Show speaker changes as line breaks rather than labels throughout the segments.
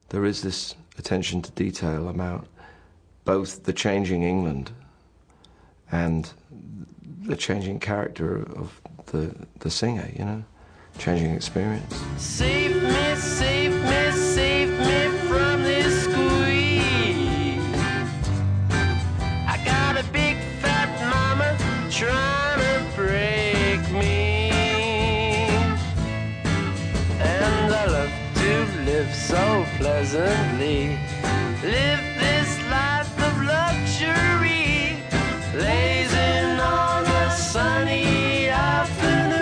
there is this attention to detail about both the changing England and the changing character of the singer, you know, changing experience.
Save me, save me, save me from this squeeze. I got a big fat mama trying to break me, and I love to live so pleasantly, live this life of luxury, lazing on a sunny afternoon.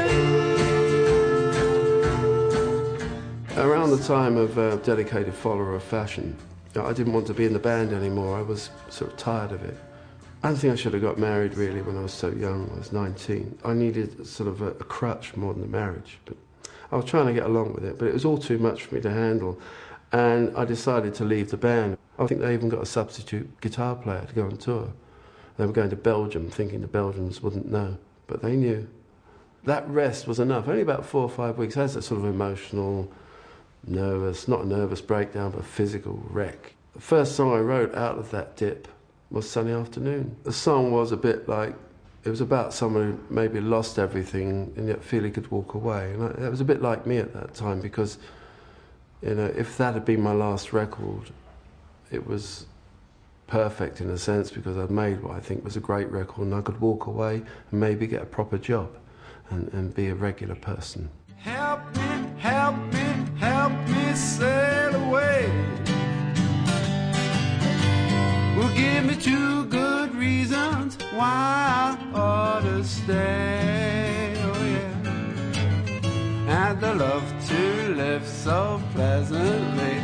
Around the time of dedicated follower of fashion, I didn't want to be in the band anymore. I was sort of tired of it. I don't think I should have got married really when I was so young. I was 19. I needed sort of a crutch more than a marriage. But I was trying to get along with it, but it was all too much for me to handle. And I decided to leave the band. I think they even got a substitute guitar player to go on tour. They were going to Belgium, thinking the Belgians wouldn't know, but they knew. That rest was enough. Only about 4 or 5 weeks. I had that sort of emotional, nervous, not a nervous breakdown, but a physical wreck. The first song I wrote out of that dip was Sunny Afternoon. The song was a bit like, it was about someone who maybe lost everything and yet feel he could walk away. And it was a bit like me at that time because, you know, if that had been my last record, it was perfect in a sense because I'd made what I think was a great record and I could walk away and maybe get a proper job and be a regular person.
Help me, help me, help me sail away. Well, give me 2 good reasons why I ought to stay, oh yeah. And I love to live so pleasantly,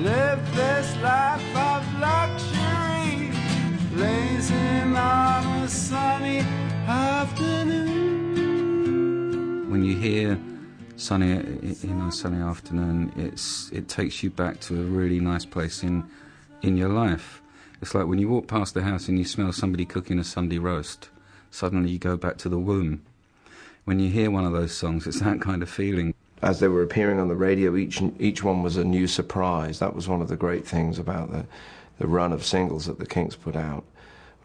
live this life of luxury, lazing on a sunny afternoon.
When you hear Sunny Afternoon, it takes you back to a really nice place in your life. It's like when you walk past the house and you smell somebody cooking a Sunday roast, suddenly you go back to the womb. When you hear one of those songs, it's that kind of feeling.
As they were appearing on the radio, each one was a new surprise. That was one of the great things about the run of singles that the Kinks put out,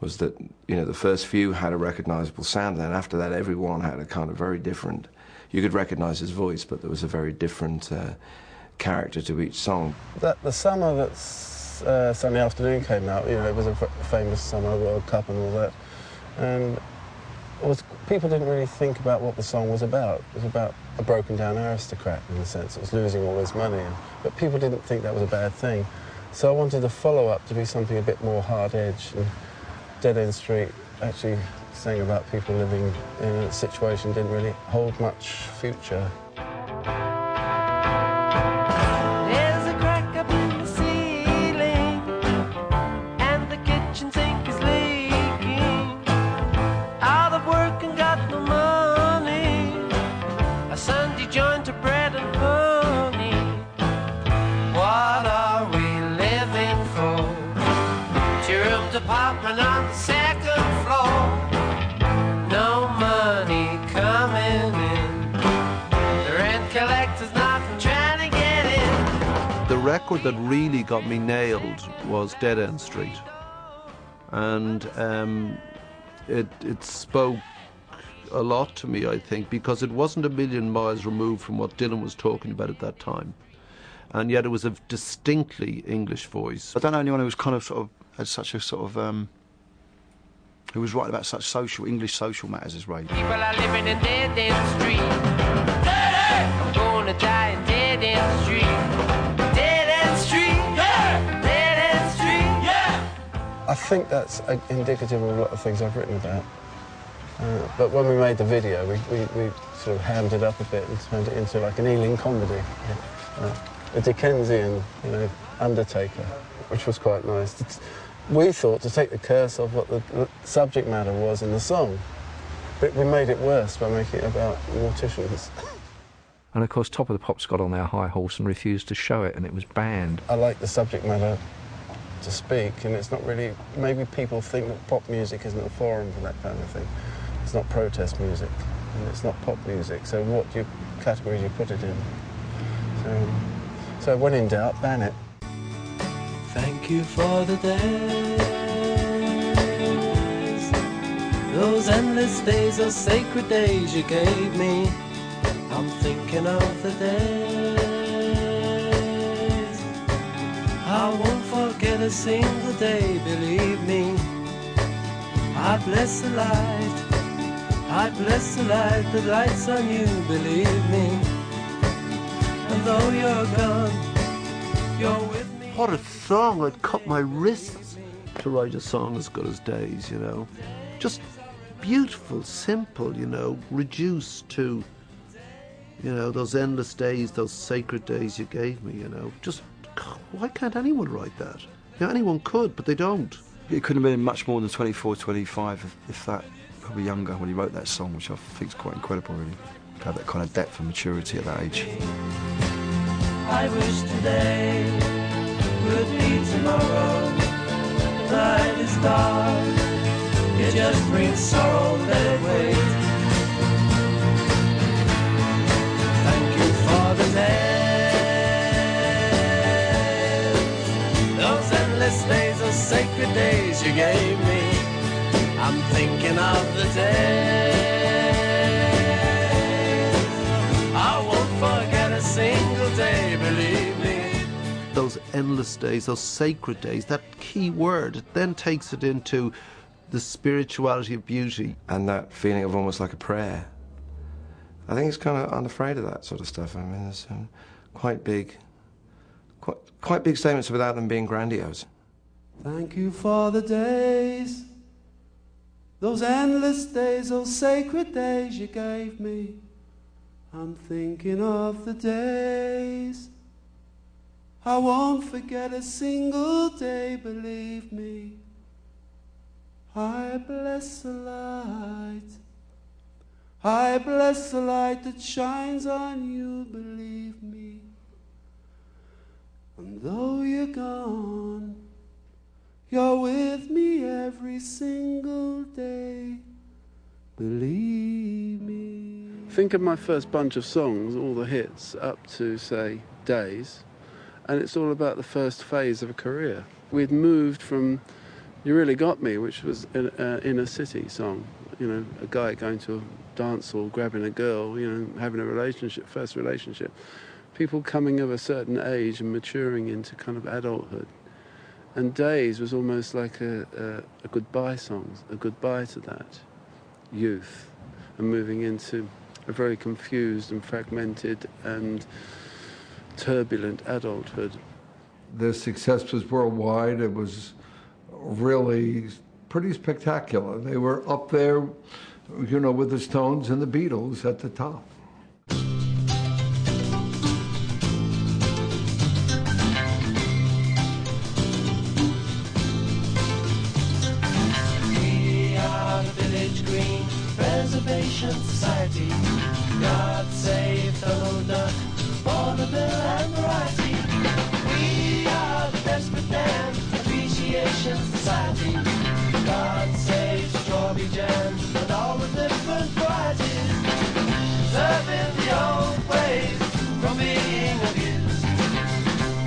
was that, you know, the first few had a recognisable sound, and after that everyone had a kind of very different, you could recognise his voice, but there was a very different character to each song.
The summer that Sunny Afternoon came out, you know, it was a famous summer, World Cup and all that, and people didn't really think about what the song was about. It was about a broken down aristocrat, in a sense. It was losing all his money, but people didn't think that was a bad thing. So I wanted the follow-up to be something a bit more hard-edged, and Dead End Street actually sang about people living in a situation that didn't really hold much future.
There's a crack up in the ceiling, and the kitchen sink is leaking. Out of work and got no money, a Sunday joint of bread and honey. What are we living for? 2-room apartment on the 2nd floor. No money coming in. The rent collector's knocking, trying to get in.
The record that really got me nailed was Dead End Street. And it spoke a lot to me, I think, because it wasn't a million miles removed from what Dylan was talking about at that time. And yet it was a distinctly English voice.
I don't know anyone who was kind of sort of had such a sort of who was writing about such English social matters as Ray.
People are living in Dead End Street. I'm gonna die in Dead End Street. Dead End Street. Yeah. Dead End Street. Yeah.
I think that's indicative of a lot of things I've written about. But when we made the video, we sort of hammed it up a bit and turned it into like an Ealing comedy. A Dickensian, you know, undertaker, which was quite nice. We thought to take the curse off what the subject matter was in the song, but we made it worse by making it about morticians.
And of course Top of the Pops got on their high horse and refused to show it, and it was banned.
I like the subject matter to speak, and it's not really, maybe people think that pop music isn't a forum for that kind of thing. It's not protest music, and it's not pop music, so what category do you put it in? So when in doubt, ban it.
Thank you for the days, those endless days, those sacred days you gave me. I'm thinking of the days I won't forget a single day, believe me. I bless the light, I bless the light that lights on you, believe me. And though you're gone, you're with me.
What a song! I'd cut my wrists to write a song as good as Days, you know. Just beautiful, simple, you know, reduced to, you know, those endless days, those sacred days you gave me, you know. Just, why can't anyone write that? You know, anyone could, but they don't.
It couldn't have been much more than 24, 25, if that, probably younger when he wrote that song, which I think is quite incredible, really. To have that kind of depth and maturity at that age.
I wish today would be tomorrow. The night is dark, it just brings sorrow, let it wait. Thank you for the days, those endless days, those sacred days you gave me. I'm thinking of the days I won't forget a single day, believe me.
Those endless days, those sacred days, that key word, it then takes it into the spirituality of beauty.
And that feeling of almost like a prayer. I think he's kind of unafraid of that sort of stuff. I mean, there's quite big statements without them being grandiose.
Thank you for the days, those endless days, those sacred days you gave me. I'm thinking of the days I won't forget a single day, believe me. I bless the light, I bless the light that shines on you, believe me. And though you're gone, you're with me every single day, believe me.
Think of my first bunch of songs, all the hits, up to, say, Days, and it's all about the first phase of a career. We'd moved from You Really Got Me, which was an inner city song, you know, a guy going to a dance hall, grabbing a girl, you know, having a relationship, first relationship. People coming of a certain age and maturing into kind of adulthood. And Days was almost like a goodbye song, a goodbye to that youth, and moving into a very confused and fragmented and turbulent adulthood.
The success was worldwide. It was really pretty spectacular. They were up there, you know, with the Stones and the Beatles at the top.
We are the Village Green Preservation Society. God save Donald Duck, Bonneville and Variety. We are the Desperate Dan Appreciation Society. God save strawberry jam and all the different varieties. Serving the old ways from being abused.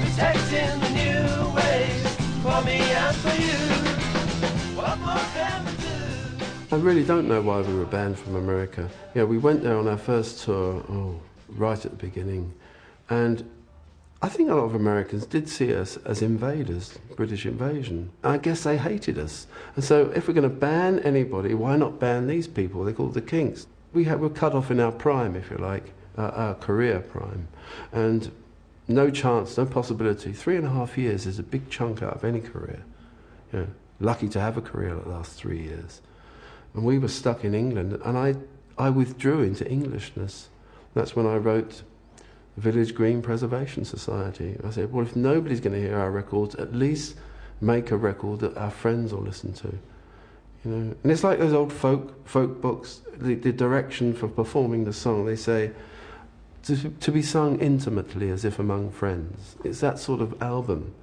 Protecting the new ways for me and for you. What more can we do?
I really don't know why we were banned from America. Yeah, we went there on our first tour, right at the beginning, and I think a lot of Americans did see us as invaders, British invasion. I guess they hated us. And so if we're going to ban anybody, why not ban these people? They're called the Kinks. We're cut off in our prime, if you like, our career prime. And no chance, no possibility. 3.5 years is a big chunk out of any career. You know, lucky to have a career that lasts 3 years. And we were stuck in England, and I withdrew into Englishness. That's when I wrote the Village Green Preservation Society. I said, well, if nobody's going to hear our records, at least make a record that our friends will listen to. You know, and it's like those old folk books. The direction for performing the song, they say, to be sung intimately as if among friends. It's that sort of album.